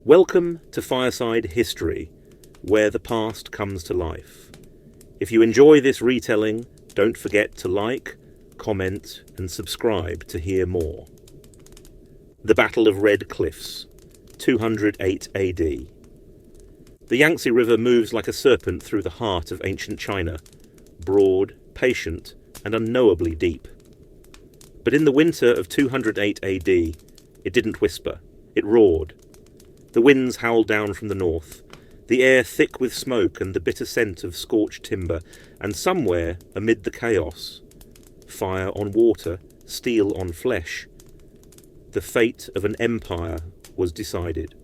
Welcome to Fireside History, where the past comes to life. If you enjoy this retelling, don't forget to like, comment, and subscribe to hear more. The Battle of Red Cliffs, 208 AD. The Yangtze River moves like a serpent through the heart of ancient China, broad, patient, and unknowably deep. But in the winter of 208 AD, it didn't whisper, it roared. The winds howled down from the north, the air thick with smoke and the bitter scent of scorched timber, and somewhere amid the chaos, fire on water, steel on flesh, the fate of an empire was decided.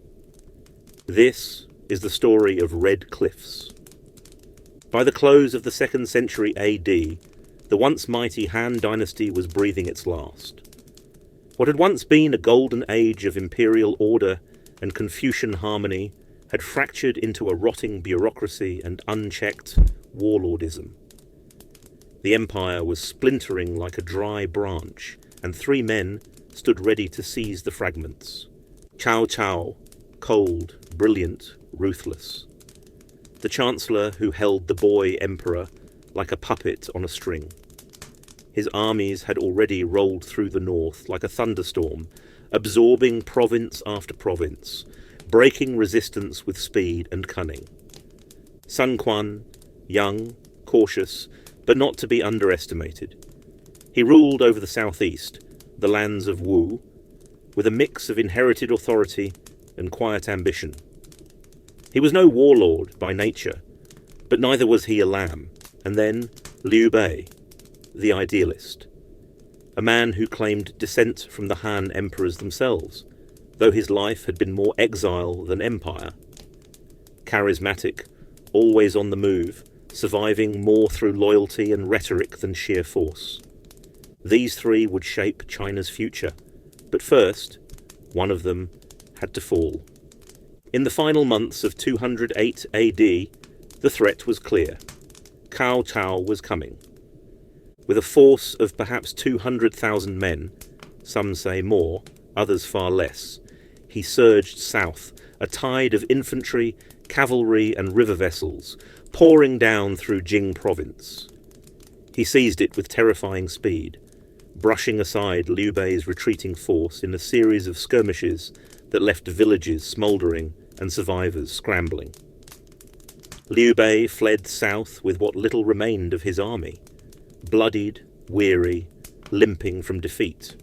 This is the story of Red Cliffs. By the close of the 2nd century AD, the once mighty Han dynasty was breathing its last. What had once been a golden age of imperial order and Confucian harmony had fractured into a rotting bureaucracy and unchecked warlordism. The empire was splintering like a dry branch, and 3 men stood ready to seize the fragments. Cao Cao, cold, brilliant, ruthless. The chancellor who held the boy emperor like a puppet on a string. His armies had already rolled through the north like a thunderstorm, absorbing province after province, breaking resistance with speed and cunning. Sun Quan, young, cautious, but not to be underestimated. He ruled over the southeast, the lands of Wu, with a mix of inherited authority and quiet ambition. He was no warlord by nature, but neither was he a lamb. And then Liu Bei, the idealist, a man who claimed descent from the Han emperors themselves, though his life had been more exile than empire. Charismatic, always on the move, surviving more through loyalty and rhetoric than sheer force. These 3 would shape China's future, but first, one of them had to fall. In the final months of 208 AD, the threat was clear. Cao Cao was coming. With a force of perhaps 200,000 men, some say more, others far less, he surged south, a tide of infantry, cavalry and river vessels, pouring down through Jing province. He seized it with terrifying speed, brushing aside Liu Bei's retreating force in a series of skirmishes that left villages smouldering and survivors scrambling. Liu Bei fled south with what little remained of his army, bloodied, weary, limping from defeat.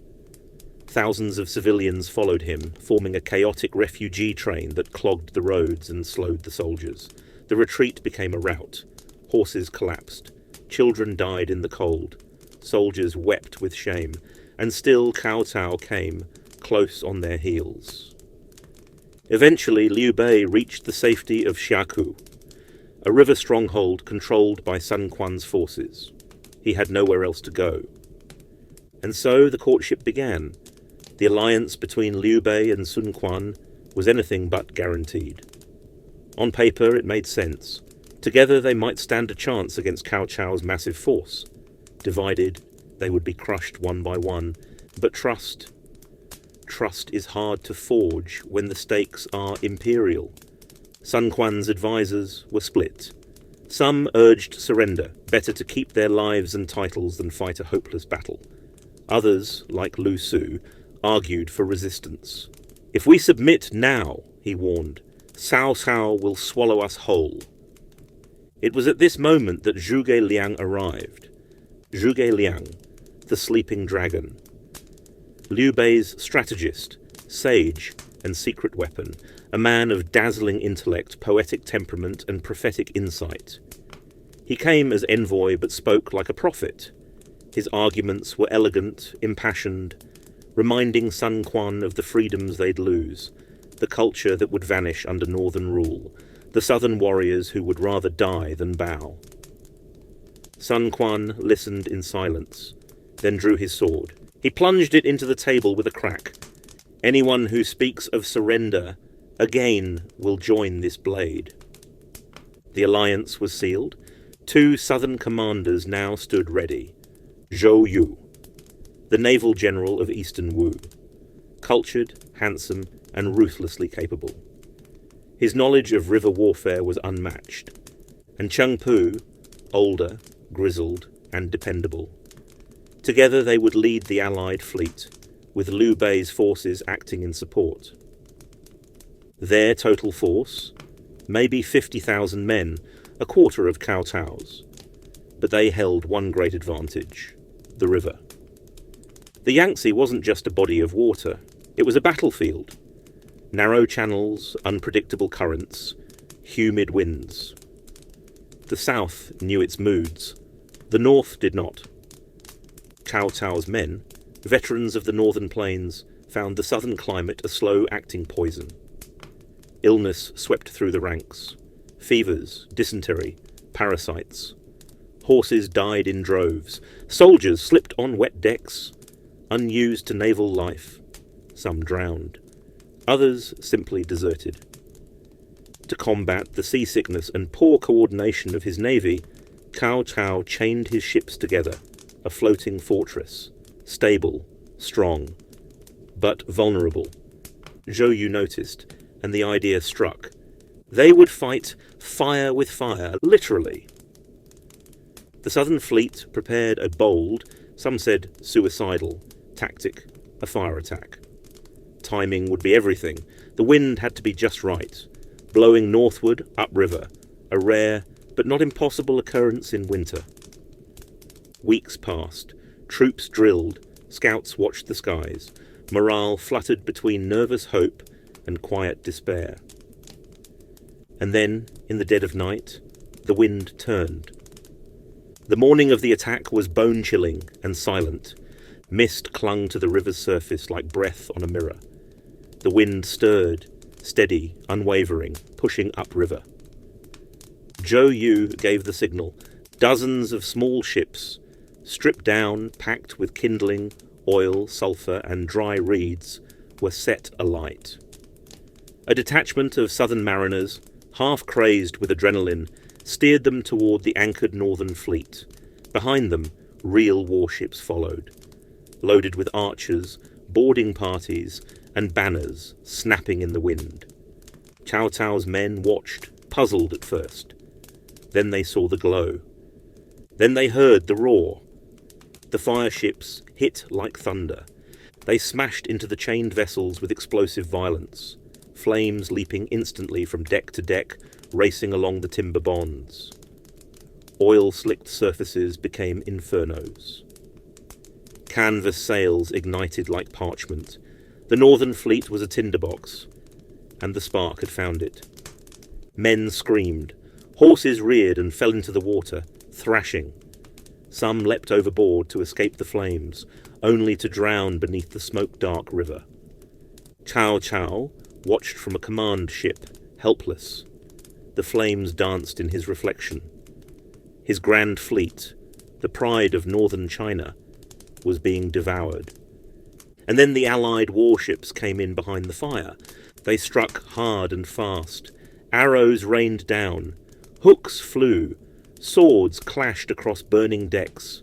Thousands of civilians followed him, forming a chaotic refugee train that clogged the roads and slowed the soldiers. The retreat became a rout. Horses collapsed. Children died in the cold. Soldiers wept with shame. And still Cao Cao came, close on their heels. Eventually, Liu Bei reached the safety of Xiaku, a river stronghold controlled by Sun Quan's forces. He had nowhere else to go. And so the courtship began. The alliance between Liu Bei and Sun Quan was anything but guaranteed. On paper, it made sense. Together they might stand a chance against Cao Cao's massive force. Divided, they would be crushed one by one. But trust is hard to forge when the stakes are imperial. Sun Quan's advisors were split. Some urged surrender, better to keep their lives and titles than fight a hopeless battle. Others, like Lu Su, argued for resistance. If we submit now, he warned, Cao Cao will swallow us whole. It was at this moment that Zhuge Liang arrived. Zhuge Liang, the sleeping dragon. Liu Bei's strategist, sage, and secret weapon, a man of dazzling intellect, poetic temperament, and prophetic insight. He came as envoy but spoke like a prophet. His arguments were elegant, impassioned, reminding Sun Quan of the freedoms they'd lose, the culture that would vanish under northern rule, the southern warriors who would rather die than bow. Sun Quan listened in silence, then drew his sword. He plunged it into the table with a crack. Anyone who speaks of surrender again will join this blade. The alliance was sealed. 2 southern commanders now stood ready. Zhou Yu, the naval general of eastern Wu, cultured, handsome, and ruthlessly capable. His knowledge of river warfare was unmatched, and Cheng Pu, older, grizzled, and dependable. Together they would lead the Allied fleet, with Liu Bei's forces acting in support. Their total force, maybe 50,000 men, a quarter of Cao Cao's. But they held one great advantage: the river. The Yangtze wasn't just a body of water, it was a battlefield. Narrow channels, unpredictable currents, humid winds. The south knew its moods, the north did not. Cao Cao's men, veterans of the northern plains, found the southern climate a slow-acting poison. Illness swept through the ranks. Fevers, dysentery, parasites. Horses died in droves. Soldiers slipped on wet decks, unused to naval life. Some drowned. Others simply deserted. To combat the seasickness and poor coordination of his navy, Cao Cao chained his ships together, a floating fortress, stable, strong, but vulnerable. Zhou Yu noticed, and the idea struck. They would fight fire with fire, literally. The Southern Fleet prepared a bold, some said suicidal, tactic, a fire attack. Timing would be everything. The wind had to be just right, blowing northward, upriver, a rare but not impossible occurrence in winter. Weeks passed. Troops drilled. Scouts watched the skies. Morale fluttered between nervous hope and quiet despair. And then, in the dead of night, the wind turned. The morning of the attack was bone-chilling and silent. Mist clung to the river's surface like breath on a mirror. The wind stirred, steady, unwavering, pushing upriver. Zhou Yu gave the signal. Dozens of small ships, stripped down, packed with kindling, oil, sulphur, and dry reeds, were set alight. A detachment of southern mariners, half crazed with adrenaline, steered them toward the anchored northern fleet. Behind them, real warships followed, loaded with archers, boarding parties, and banners snapping in the wind. Cao Cao's men watched, puzzled at first. Then they saw the glow. Then they heard the roar. The fireships hit like thunder. They smashed into the chained vessels with explosive violence, flames leaping instantly from deck to deck, racing along the timber bonds. Oil-slicked surfaces became infernos. Canvas sails ignited like parchment. The northern fleet was a tinderbox, and the spark had found it. Men screamed. Horses reared and fell into the water, thrashing. Some leapt overboard to escape the flames, only to drown beneath the smoke-dark river. Cao Cao watched from a command ship, helpless. The flames danced in his reflection. His grand fleet, the pride of northern China, was being devoured. And then the Allied warships came in behind the fire. They struck hard and fast. Arrows rained down. Hooks flew. Swords clashed across burning decks.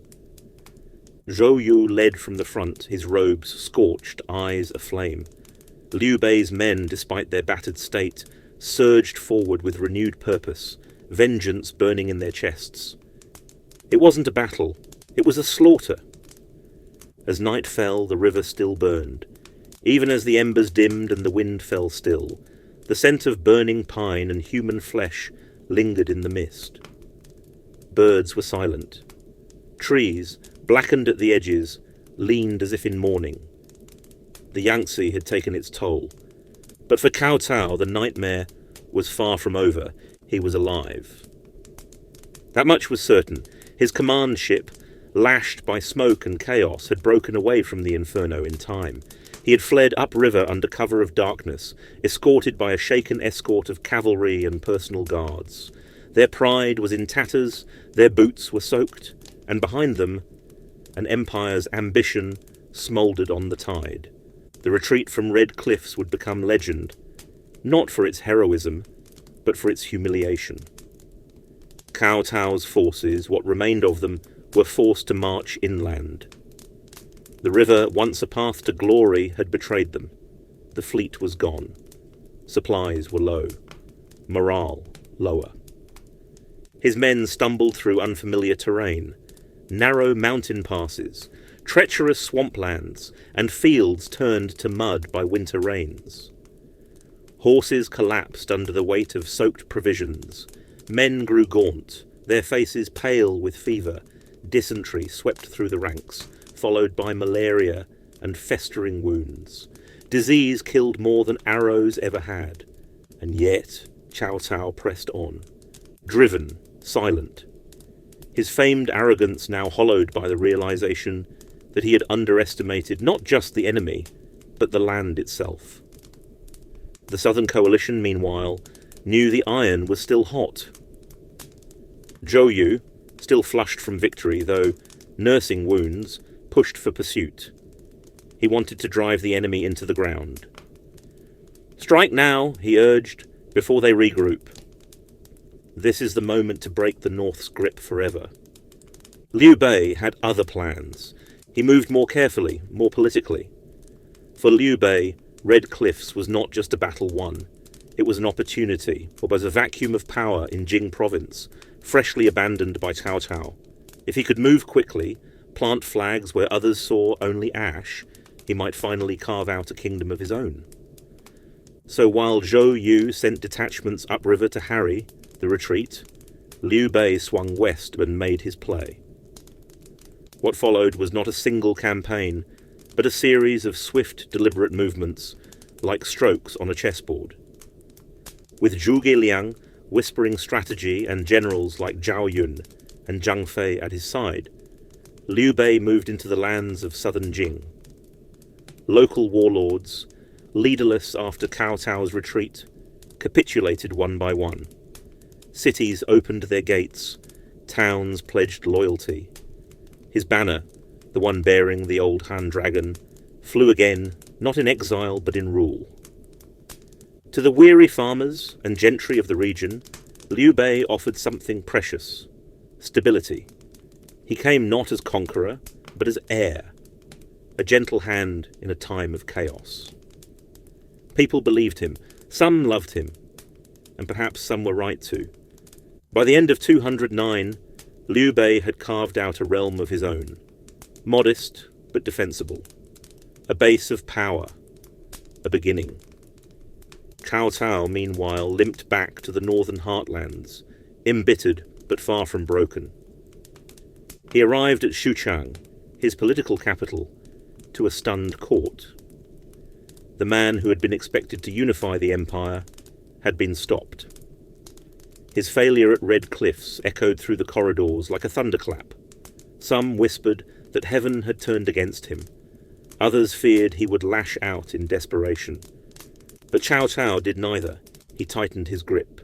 Zhou Yu led from the front, his robes scorched, eyes aflame. Liu Bei's men, despite their battered state, surged forward with renewed purpose, vengeance burning in their chests. It wasn't a battle, it was a slaughter. As night fell, the river still burned. Even as the embers dimmed and the wind fell still, the scent of burning pine and human flesh lingered in the mist. Birds were silent. Trees, blackened at the edges, leaned as if in mourning. The Yangtze had taken its toll. But for Cao Cao, the nightmare was far from over. He was alive. That much was certain. His command ship, lashed by smoke and chaos, had broken away from the inferno in time. He had fled upriver under cover of darkness, escorted by a shaken escort of cavalry and personal guards. Their pride was in tatters, their boots were soaked, and behind them, an empire's ambition smouldered on the tide. The retreat from Red Cliffs would become legend, not for its heroism, but for its humiliation. Cao Cao's forces, what remained of them, were forced to march inland. The river, once a path to glory, had betrayed them. The fleet was gone. Supplies were low. morale lower. His men stumbled through unfamiliar terrain, narrow mountain passes, treacherous swamplands, and fields turned to mud by winter rains. Horses collapsed under the weight of soaked provisions. Men grew gaunt, their faces pale with fever. Dysentery swept through the ranks, followed by malaria and festering wounds. Disease killed more than arrows ever had. And yet Cao Cao pressed on, driven, silent. His famed arrogance now hollowed by the realization that he had underestimated not just the enemy, but the land itself. The Southern Coalition, meanwhile, knew the iron was still hot. Zhou Yu, still flushed from victory, though nursing wounds, pushed for pursuit. He wanted to drive the enemy into the ground. "Strike now," he urged, "before they regroup. This is the moment to break the North's grip forever." Liu Bei had other plans. He moved more carefully, more politically. For Liu Bei, Red Cliffs was not just a battle won. It was an opportunity, or was a vacuum of power in Jing province, freshly abandoned by Cao Cao. If he could move quickly, plant flags where others saw only ash, he might finally carve out a kingdom of his own. So while Zhou Yu sent detachments upriver to harry the retreat, Liu Bei swung west and made his play. What followed was not a single campaign, but a series of swift, deliberate movements, like strokes on a chessboard. With Zhuge Liang whispering strategy and generals like Zhao Yun and Zhang Fei at his side, Liu Bei moved into the lands of southern Jing. Local warlords, leaderless after Cao Cao's retreat, capitulated one by one. Cities opened their gates, towns pledged loyalty. His banner, the one bearing the old Han dragon, flew again, not in exile but in rule. To the weary farmers and gentry of the region, Liu Bei offered something precious: stability. He came not as conqueror, but as heir, a gentle hand in a time of chaos. People believed him, some loved him, and perhaps some were right to. By the end of 209, Liu Bei had carved out a realm of his own, modest but defensible, a base of power, a beginning. Cao Cao, meanwhile, limped back to the northern heartlands, embittered but far from broken. He arrived at Xuchang, his political capital, to a stunned court. The man who had been expected to unify the empire had been stopped. His failure at Red Cliffs echoed through the corridors like a thunderclap. Some whispered that heaven had turned against him. Others feared he would lash out in desperation. But Cao Cao did neither. He tightened his grip.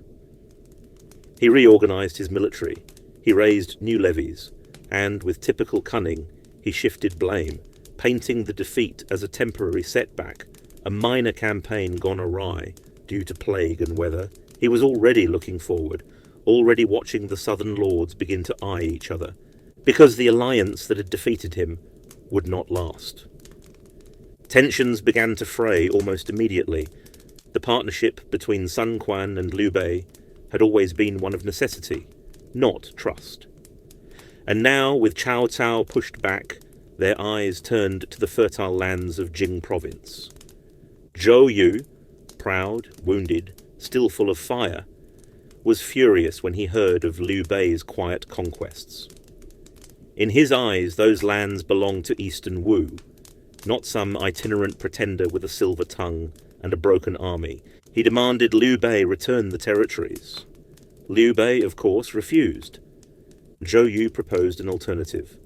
He reorganized his military. He raised new levies. And, with typical cunning, he shifted blame, painting the defeat as a temporary setback, a minor campaign gone awry due to plague and weather. He was already looking forward, already watching the southern lords begin to eye each other, because the alliance that had defeated him would not last. Tensions began to fray almost immediately. The partnership between Sun Quan and Liu Bei had always been one of necessity, not trust. And now, with Cao Cao pushed back, their eyes turned to the fertile lands of Jing province. Zhou Yu, proud, wounded, still full of fire, was furious when he heard of Liu Bei's quiet conquests. In his eyes, those lands belonged to Eastern Wu, not some itinerant pretender with a silver tongue and a broken army. He demanded Liu Bei return the territories. Liu Bei, of course, refused. Zhou Yu proposed an alternative.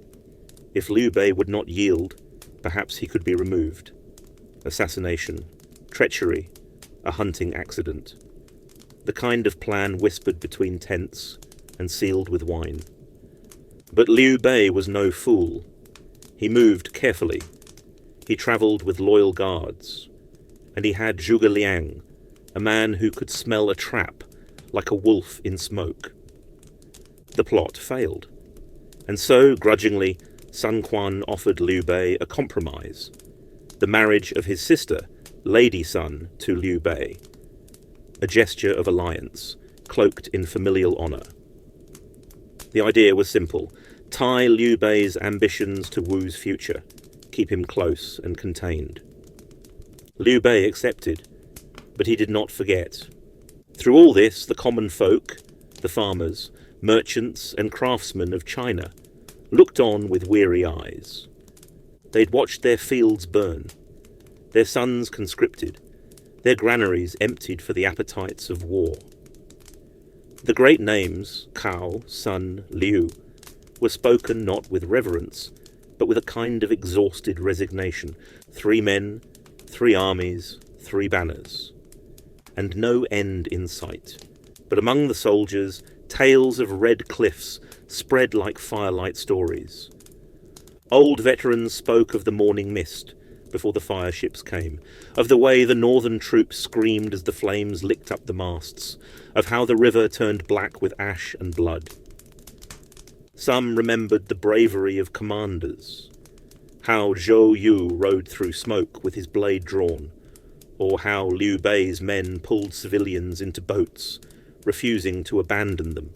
If Liu Bei would not yield, perhaps he could be removed. Assassination, treachery, a hunting accident. The kind of plan whispered between tents and sealed with wine. But Liu Bei was no fool. He moved carefully. He travelled with loyal guards. And he had Zhuge Liang, a man who could smell a trap like a wolf in smoke. The plot failed. And so, grudgingly, Sun Quan offered Liu Bei a compromise: the marriage of his sister, Lady Sun, to Liu Bei. a gesture of alliance, cloaked in familial honour. The idea was simple: tie Liu Bei's ambitions to Wu's future, keep him close and contained. Liu Bei accepted, but he did not forget. Through all this, the common folk, the farmers, merchants and craftsmen of China, looked on with weary eyes. They'd watched their fields burn, their sons conscripted, their granaries emptied for the appetites of war. The great names, Cao, Sun, Liu, were spoken not with reverence, but with a kind of exhausted resignation. 3 men, 3 armies, 3 banners, and no end in sight. But among the soldiers, tales of red cliffs spread like firelight stories. Old veterans spoke of the morning mist before the fire ships came, of the way the northern troops screamed as the flames licked up the masts, of how the river turned black with ash and blood. Some remembered the bravery of commanders, how Zhou Yu rode through smoke with his blade drawn, or how Liu Bei's men pulled civilians into boats, refusing to abandon them.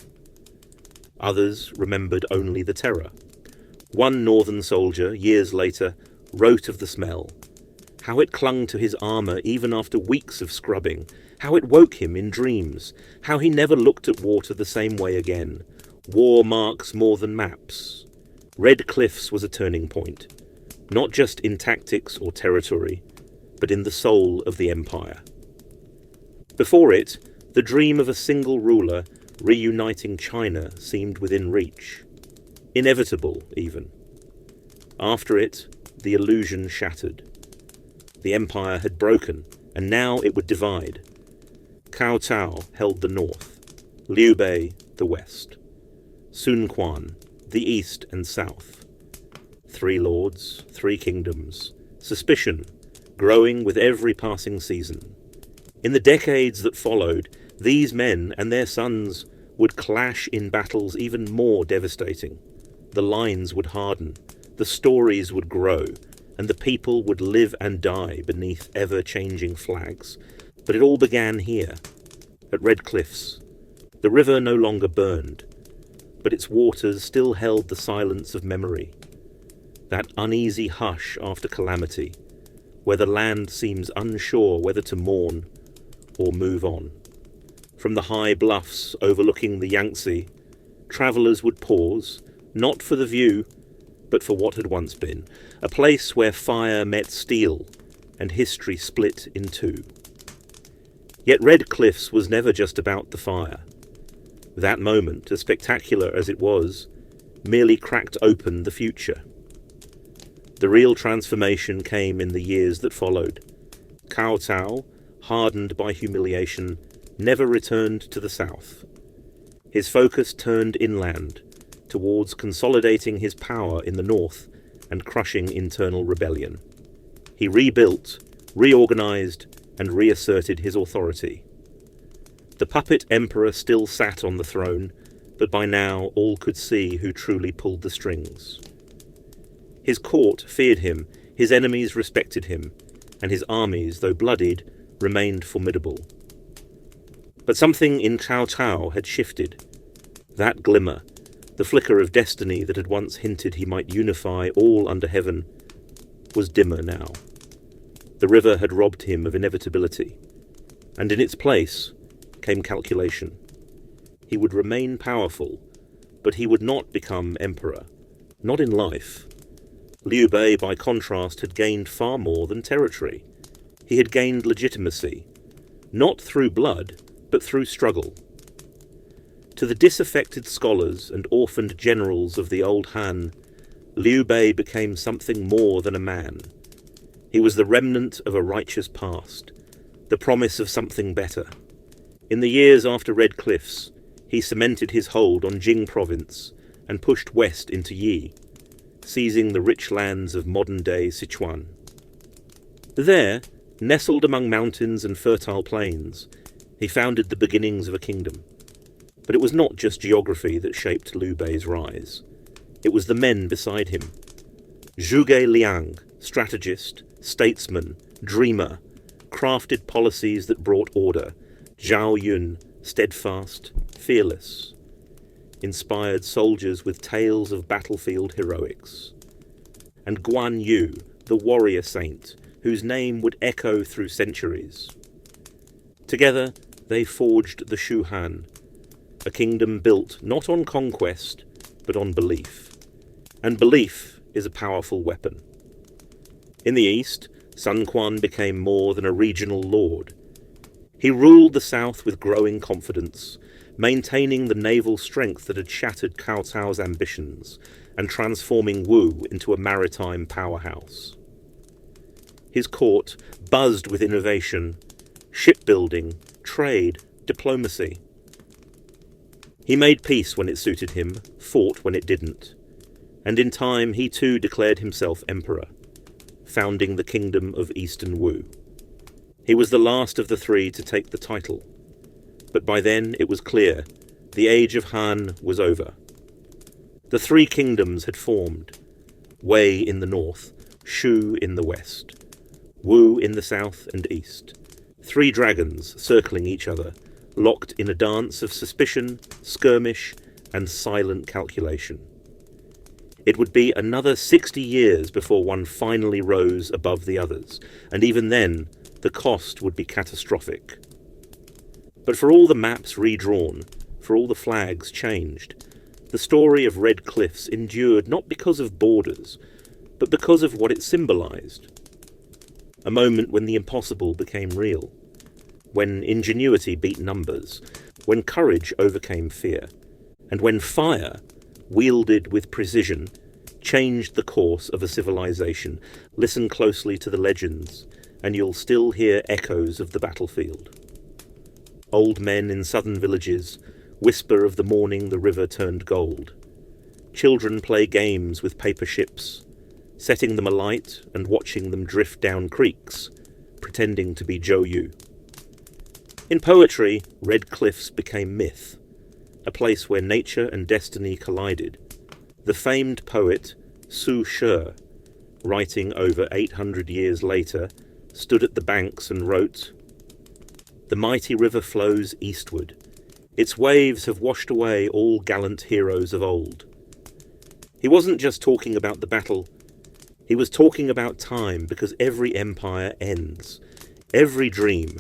Others remembered only the terror. One northern soldier, years later, wrote of the smell, how it clung to his armour even after weeks of scrubbing, how it woke him in dreams, how he never looked at water the same way again. War marks more than maps. Red Cliffs was a turning point, not just in tactics or territory, but in the soul of the empire. Before it, the dream of a single ruler reuniting China seemed within reach, inevitable even. After it, the illusion shattered. The empire had broken, and now it would divide. Cao Cao held the north, Liu Bei the west, Sun Quan the east and south. 3 lords, 3 kingdoms, suspicion growing with every passing season. In the decades that followed, these men and their sons would clash in battles even more devastating. The lines would harden, the stories would grow, and the people would live and die beneath ever-changing flags. But it all began here, at Red Cliffs. The river no longer burned, but its waters still held the silence of memory, that uneasy hush after calamity, where the land seems unsure whether to mourn or move on. From the high bluffs overlooking the Yangtze, travellers would pause, not for the view, but for what had once been, a place where fire met steel and history split in 2. Yet Red Cliffs was never just about the fire. That moment, as spectacular as it was, merely cracked open the future. The real transformation came in the years that followed. Cao Cao, hardened by humiliation, never returned to the south. His focus turned inland, towards consolidating his power in the north and crushing internal rebellion. He rebuilt, reorganized, and reasserted his authority. The puppet emperor still sat on the throne, but by now all could see who truly pulled the strings. His court feared him, his enemies respected him, and his armies, though bloodied, remained formidable. But something in Cao Cao had shifted. That glimmer, the flicker of destiny that had once hinted he might unify all under heaven, was dimmer now. The river had robbed him of inevitability, and in its place came calculation. He would remain powerful, but he would not become emperor, not in life. Liu Bei, by contrast, had gained far more than territory. He had gained legitimacy, not through blood, but through struggle. To the disaffected scholars and orphaned generals of the old Han, Liu Bei became something more than a man. He was the remnant of a righteous past, the promise of something better. In the years after Red Cliffs, he cemented his hold on Jing province and pushed west into Yi, seizing the rich lands of modern-day Sichuan. There, nestled among mountains and fertile plains, he founded the beginnings of a kingdom. But it was not just geography that shaped Liu Bei's rise. It was the men beside him. Zhuge Liang, strategist, statesman, dreamer, crafted policies that brought order. Zhou Yu, steadfast, fearless, inspired soldiers with tales of battlefield heroics, and Guan Yu, the warrior saint, whose name would echo through centuries. Together, they forged the Shu Han, a kingdom built not on conquest, but on belief. And belief is a powerful weapon. In the east, Sun Quan became more than a regional lord. He ruled the south with growing confidence, maintaining the naval strength that had shattered Cao Cao's ambitions and transforming Wu into a maritime powerhouse. His court buzzed with innovation, shipbuilding, trade, diplomacy. He made peace when it suited him, fought when it didn't, and in time he too declared himself emperor, founding the kingdom of Eastern Wu. He was the last of the three to take the title, but by then it was clear the age of Han was over. The three kingdoms had formed: Wei in the north, Shu in the west, Wu in the south and east. Three dragons circling each other, locked in a dance of suspicion, skirmish, and silent calculation. It would be another 60 years before one finally rose above the others, and even then, the cost would be catastrophic. But for all the maps redrawn, for all the flags changed, the story of Red Cliffs endured not because of borders, but because of what it symbolized. A moment when the impossible became real, when ingenuity beat numbers, when courage overcame fear, and when fire, wielded with precision, changed the course of a civilization. Listen closely to the legends, and you'll still hear echoes of the battlefield. Old men in southern villages whisper of the morning the river turned gold. Children play games with paper ships, setting them alight and watching them drift down creeks, pretending to be Zhou Yu. In poetry, Red Cliffs became myth, a place where nature and destiny collided. The famed poet Su She, writing over 800 years later, stood at the banks and wrote, "The mighty river flows eastward. Its waves have washed away all gallant heroes of old." He wasn't just talking about the battle. He was talking about time, because every empire ends. Every dream,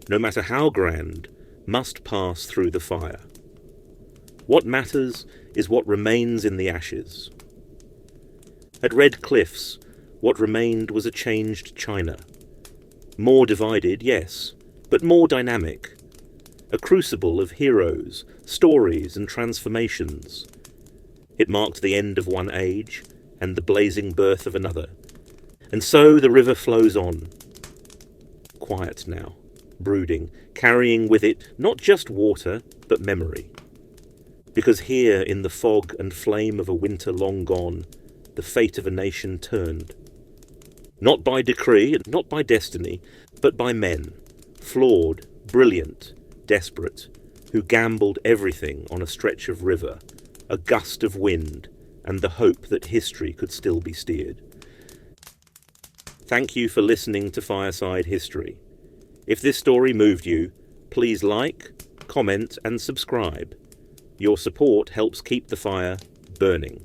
no matter how grand, must pass through the fire. What matters is what remains in the ashes. At Red Cliffs, what remained was a changed China. More divided, yes, but more dynamic. A crucible of heroes, stories, and transformations. It marked the end of one age and the blazing birth of another. And so the river flows on. Quiet now, brooding, carrying with it not just water, but memory. Because here, in the fog and flame of a winter long gone, the fate of a nation turned. Not by decree, not by destiny, but by men, flawed, brilliant, desperate, who gambled everything on a stretch of river, a gust of wind, and the hope that history could still be steered. Thank you for listening to Fireside History. If this story moved you, please like, comment, and subscribe. Your support helps keep the fire burning.